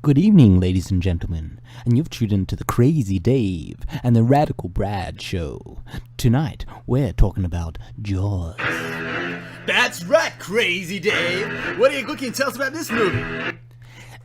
Good evening, ladies and gentlemen, and you've tuned into the Crazy Dave and the Radical Brad show. Tonight, we're talking about Jaws. That's right, Crazy Dave. What can you tell us about this movie?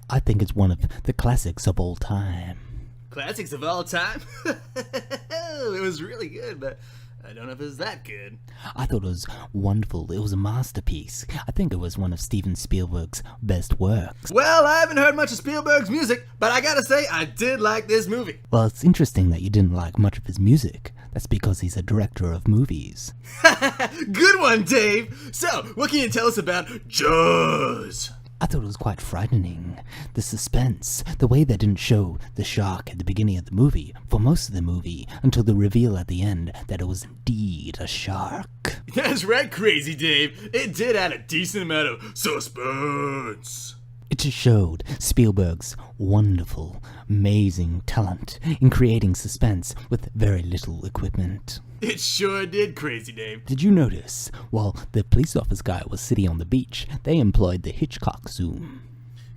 I think it's one of the classics of all time. Classics of all time? It was really good, but I don't know if it was that good. I thought it was wonderful. It was a masterpiece. I think it was one of Steven Spielberg's best works. Well, I haven't heard much of Spielberg's music, but I gotta say, I did like this movie. Well, it's interesting that you didn't like much of his music. That's because he's a director of movies. Good one, Dave. So, what can you tell us about Jaws? I thought it was quite frightening. The suspense, the way they didn't show the shark at the beginning of the movie, for most of the movie, until the reveal at the end that it was indeed a shark. That's right, Crazy Dave. It did add a decent amount of suspense. It just showed Spielberg's wonderful, amazing talent in creating suspense with very little equipment. It sure did, Crazy Dave. Did you notice, while the police officer guy was sitting on the beach, they employed the Hitchcock zoom?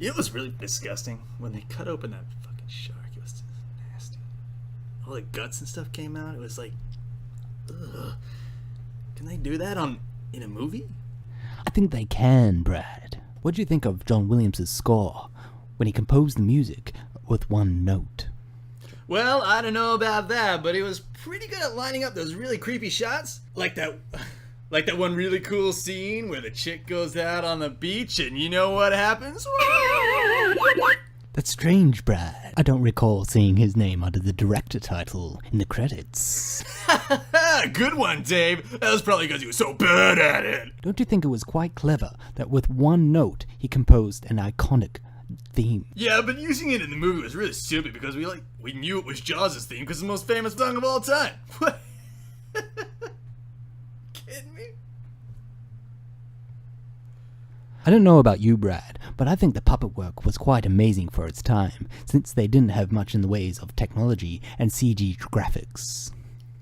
It was really disgusting when they cut open that fucking shark. It was just nasty. All the guts and stuff came out. It was like, ugh. Can they do that in a movie? I think they can, Brad. What do you think of John Williams' score when he composed the music with one note? Well, I don't know about that, but he was pretty good at lining up those really creepy shots. Like that one really cool scene where the chick goes out on the beach and you know what happens? That's strange, Brad. I don't recall seeing his name under the director title in the credits. Good one, Dave. That was probably because he was so bad at it. Don't you think it was quite clever that with one note he composed an iconic theme? Yeah, but using it in the movie was really stupid because we knew it was Jaws' theme because it's the most famous song of all time. What? Kidding me? I don't know about you, Brad, but I think the puppet work was quite amazing for its time, since they didn't have much in the ways of technology and CG graphics.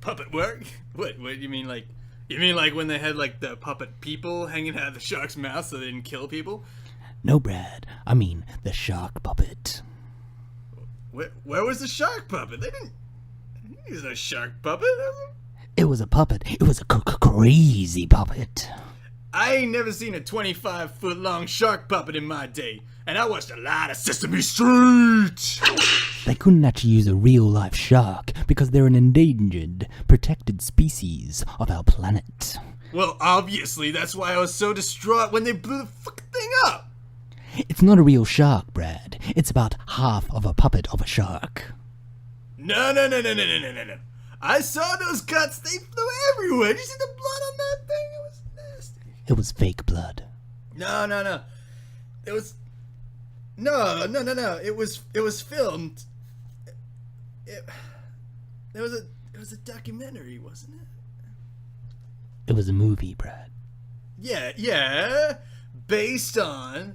Puppet work? What do you mean, like... You mean like when they had like the puppet people hanging out of the shark's mouth so they didn't kill people? No, Brad, I mean the shark puppet. Where was the shark puppet? They didn't use a shark puppet. It was a puppet. It was a crazy puppet. I ain't never seen a 25-foot long shark puppet in my day, and I watched a lot of Sesame Street. They couldn't actually use a real-life shark because they're an endangered, protected species of our planet. Well, obviously, that's why I was so distraught when they blew the fucking thing up. It's not a real shark, Brad. It's about half of a puppet of a shark. No. I saw those guts. They flew everywhere. Did you see the blood on that thing? It was nasty. It was fake blood. No. It was... No. It was filmed. It was a documentary, wasn't it? It was a movie, Brad. Yeah. Based on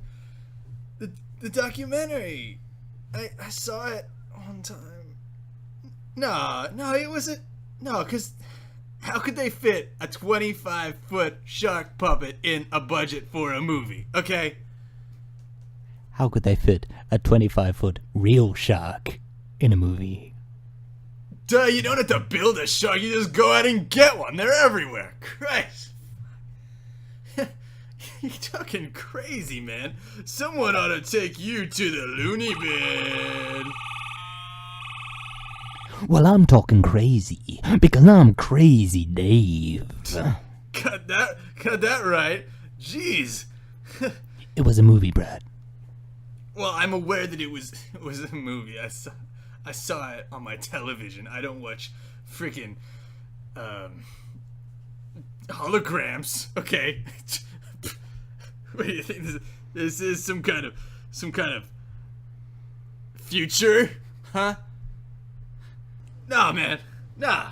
the documentary. I saw it one time. No, it wasn't. No, because how could they fit a 25-foot shark puppet in a budget for a movie? Okay? How could they fit a 25-foot real shark in a movie? Duh, you don't have to build a shark. You just go out and get one. They're everywhere. Christ. You're talking crazy, man. Someone ought to take you to the loony bin. Well, I'm talking crazy, because I'm Crazy Dave. Got that right. Jeez. It was a movie, Brad. Well, I'm aware that it was a movie. I saw it on my television. I don't watch freaking holograms. Okay. What do you think this is? Some kind of future? Huh? Nah, man. Nah.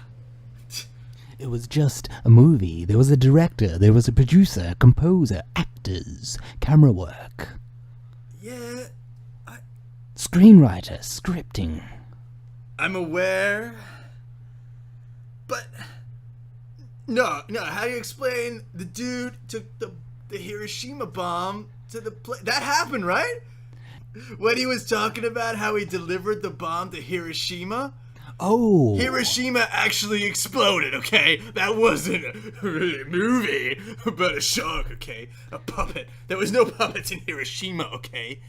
It was just a movie. There was a director, there was a producer, composer, actors, camera work. Yeah, Screenwriter, scripting. I'm aware. But no, how do you explain the dude took the Hiroshima bomb to the place? That happened, right? When he was talking about how he delivered the bomb to Hiroshima, Oh. Hiroshima actually exploded, okay? That wasn't really a movie, but a shark, okay? A puppet. There was no puppets in Hiroshima, okay?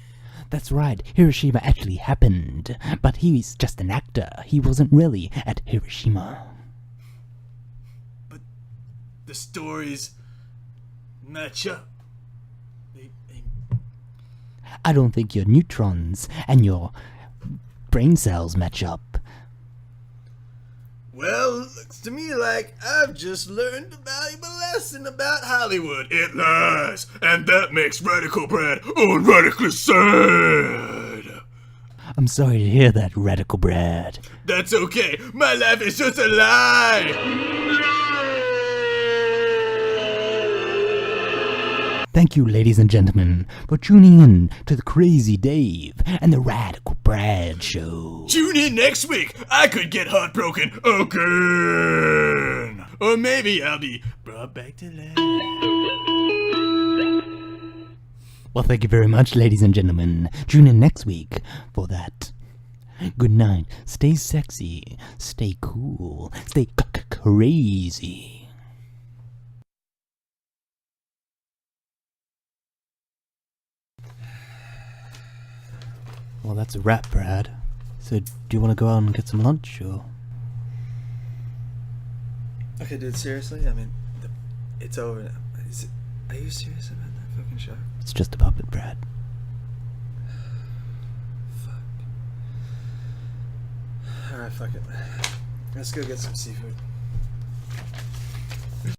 That's right, Hiroshima actually happened, but he's just an actor. He wasn't really at Hiroshima. But the stories match up. I don't think your neutrons and your brain cells match up. Well, looks to me like I've just learned a valuable lesson about Hollywood. It lies, and that makes Radical Brad radically sad. I'm sorry to hear that, Radical Brad. That's okay. My life is just a lie. Thank you, ladies and gentlemen, for tuning in to the Crazy Dave and the Radical Brad Show. Tune in next week. I could get heartbroken again. Or maybe I'll be brought back to life. Well, thank you very much, ladies and gentlemen. Tune in next week for that. Good night. Stay sexy. Stay cool. Stay crazy. Well, that's a wrap, Brad. So, do you want to go out and get some lunch, or? Okay, dude, seriously? I mean, it's over now. Are you serious about that fucking show? It's just a puppet, Brad. Fuck. Alright, fuck it. Let's go get some seafood.